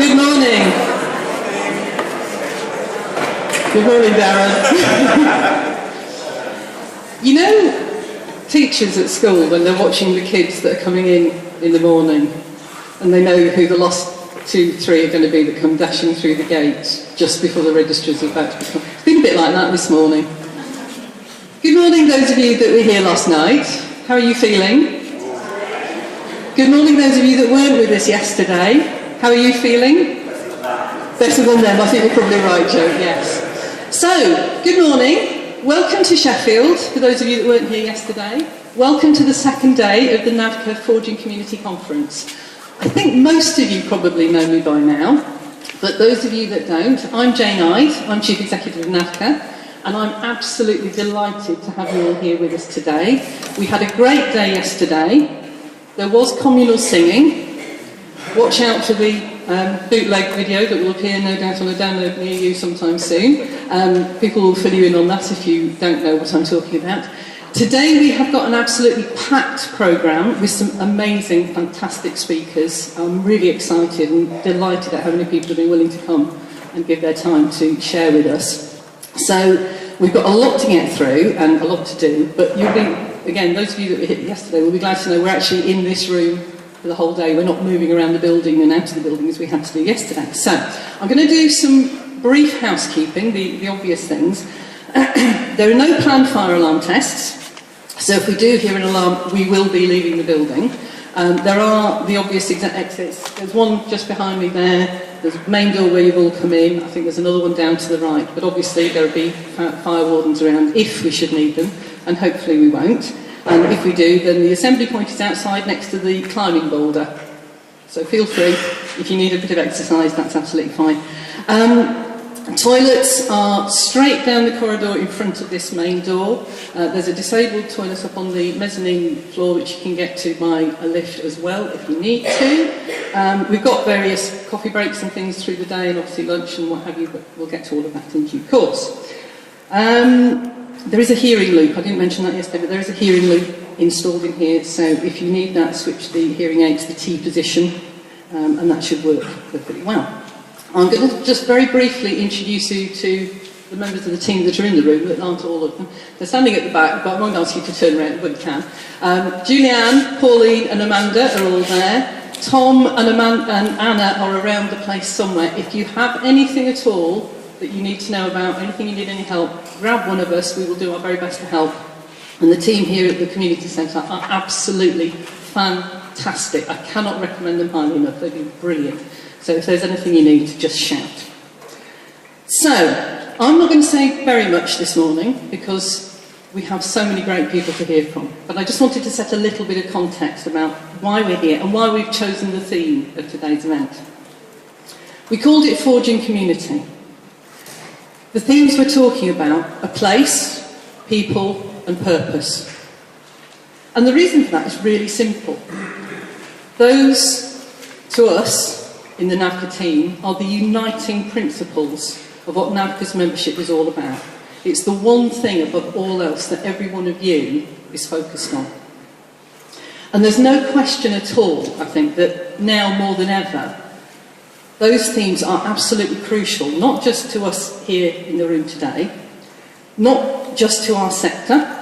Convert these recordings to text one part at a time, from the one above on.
Good morning. Good morning, Darren. You know, teachers at school, when they're watching the kids that are coming in the morning, and they know who the last 2, 3 are going to be that come dashing through the gates just before the registrars are about to become. It's been a bit like that this morning. Good morning, those of you that were here last night. How are you feeling? Good morning, those of you that weren't with us yesterday. How are you feeling? Better than them. I think you're probably right, Joe. Yes. So, good morning. Welcome to Sheffield, for those of you that weren't here yesterday. Welcome to the second day of the NAVCA Forging Community Conference. I think most of you probably know me by now, but those of you that don't, I'm Jane Ide, I'm Chief Executive of NAVCA, and I'm absolutely delighted to have you all here with us today. We had a great day yesterday. There was communal singing. Watch out for the bootleg video that will appear no doubt on a download near you sometime soon. People will fill you in on that if you don't know what I'm talking about. Today we have got an absolutely packed programme with some amazing, fantastic speakers. I'm really excited and delighted at how many people have been willing to come and give their time to share with us. So we've got a lot to get through and a lot to do, but you'll be, again, those of you that were here yesterday will be glad to know we're actually in this room for the whole day. We're not moving around the building and out of the building as we had to do yesterday. So I'm going to do some brief housekeeping, the obvious things. There are no planned fire alarm tests. So if we do hear an alarm, we will be leaving the building. There are the obvious exits. There's one just behind me there. There's a main door where you've all come in. I think there's another one down to the right. But obviously there will be fire wardens around if we should need them, and hopefully we won't. And if we do, then the assembly point is outside next to the climbing boulder. So feel free. If you need a bit of exercise, that's absolutely fine. Toilets are straight down the corridor in front of this main door. There's a disabled toilet up on the mezzanine floor which you can get to by a lift as well if you need to. We've got various coffee breaks and things through the day, and obviously lunch and what have you, but we'll get to all of that in due course. There is a hearing loop. I didn't mention that yesterday, but there is a hearing loop installed in here, so if you need that, switch the hearing aid to the T position, and that should work perfectly well. I'm going to just very briefly introduce you to the members of the team that are in the room, that aren't all of them. They're standing at the back, but I won't ask you to turn around, but you can. Julianne, Pauline and Amanda are all there. Tom and Anna are around the place somewhere. If you have anything at all that you need to know about, anything you need any help, grab one of us, we will do our very best to help. And the team here at the Community Centre are absolutely fantastic. I cannot recommend them highly enough. They've been brilliant. So if there's anything you need, just shout. So, I'm not going to say very much this morning because we have so many great people to hear from. But I just wanted to set a little bit of context about why we're here and why we've chosen the theme of today's event. We called it Forging Community. The themes we're talking about are place, people and purpose. And the reason for that is really simple. Those, to us, in the NAVCA team, are the uniting principles of what NAVCA's membership is all about. It's the one thing above all else that every one of you is focused on. And there's no question at all, I think, that now more than ever, those themes are absolutely crucial, not just to us here in the room today, not just to our sector,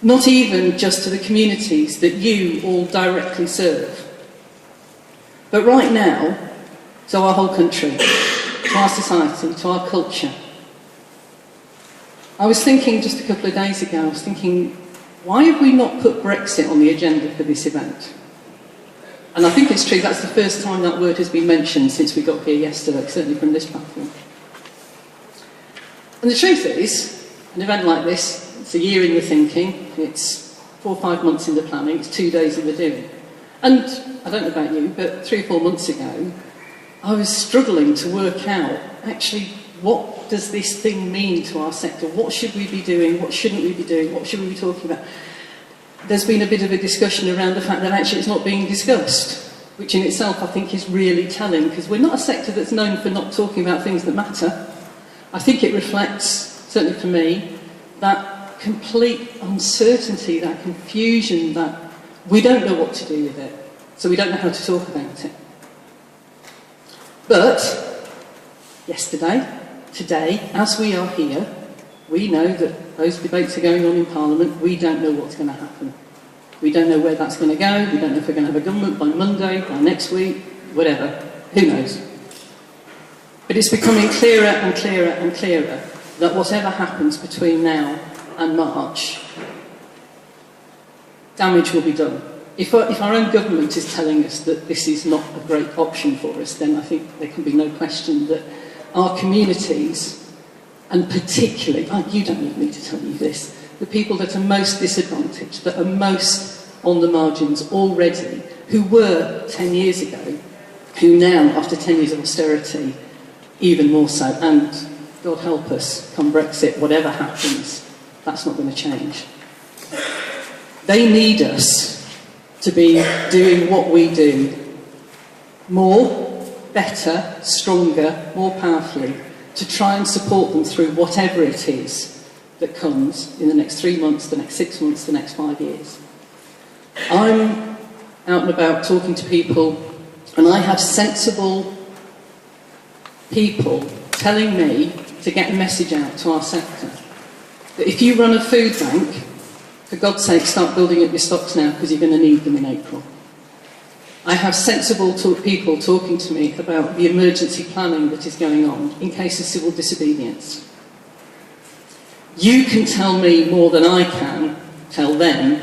not even just to the communities that you all directly serve, but right now, to our whole country, to our society, to our culture. I was thinking just a couple of days ago, why have we not put Brexit on the agenda for this event? And I think it's true, that's the first time that word has been mentioned since we got here yesterday, certainly from this platform. And the truth is, an event like this, it's a year in the thinking, it's 4 or 5 months in the planning, it's 2 days in the doing. And I don't know about you, but 3 or 4 months ago, I was struggling to work out, actually, what does this thing mean to our sector? What should we be doing? What shouldn't we be doing? What should we be talking about? There's been a bit of a discussion around the fact that actually it's not being discussed, which in itself I think is really telling, because we're not a sector that's known for not talking about things that matter. I think it reflects, certainly for me, that complete uncertainty, that confusion, that we don't know what to do with it, so we don't know how to talk about it. But yesterday, today, as we are here, we know that those debates are going on in Parliament. We don't know what's going to happen. We don't know where that's going to go. We don't know if we're going to have a government by Monday, by next week, whatever. Who knows? But it's becoming clearer and clearer and clearer that whatever happens between now and March, damage will be done. If our own government is telling us that this is not a great option for us, then I think there can be no question that our communities, and particularly, you don't need me to tell you this, the people that are most disadvantaged, that are most on the margins already, who were 10 years ago, who now, after 10 years of austerity, even more so, and God help us, come Brexit, whatever happens, that's not going to change. They need us to be doing what we do more, better, stronger, more powerfully, to try and support them through whatever it is that comes in the next 3 months, the next 6 months, the next 5 years. I'm out and about talking to people, and I have sensible people telling me to get a message out to our sector that if you run a food bank, for God's sake, start building up your stocks now because you're going to need them in April. I have sensible people talking to me about the emergency planning that is going on in case of civil disobedience. You can tell me more than I can tell them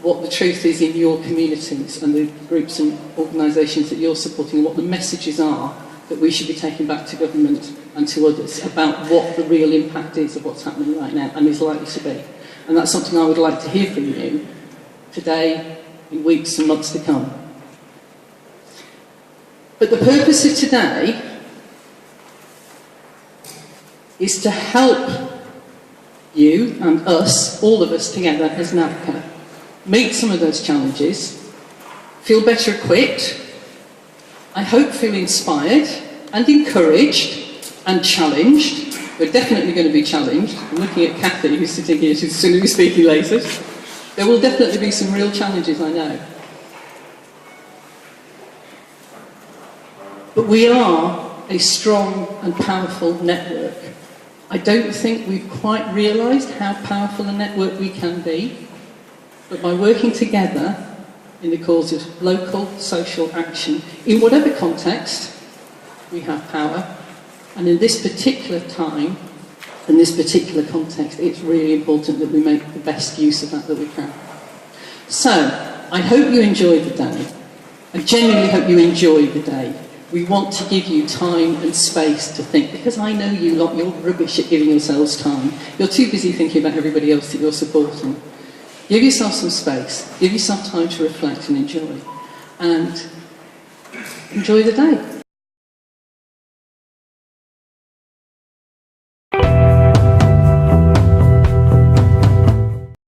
what the truth is in your communities and the groups and organisations that you're supporting, and what the messages are that we should be taking back to government and to others about what the real impact is of what's happening right now and is likely to be. And that's something I would like to hear from you today, in weeks and months to come. But the purpose of today is to help you and us, all of us together as NAVCA, meet some of those challenges, feel better equipped, I hope feel inspired and encouraged and challenged. We're definitely going to be challenged. I'm looking at Kathy, who's sitting here, she's going to be speaking later. There will definitely be some real challenges, I know. But we are a strong and powerful network. I don't think we've quite realised how powerful a network we can be, but by working together in the cause of local social action, in whatever context, we have power. And in this particular time, in this particular context, it's really important that we make the best use of that we can. So, I hope you enjoyed the day. I genuinely hope you enjoyed the day. We want to give you time and space to think, because I know you lot, you're rubbish at giving yourselves time. You're too busy thinking about everybody else that you're supporting. Give yourself some space. Give yourself time to reflect and enjoy. And enjoy the day.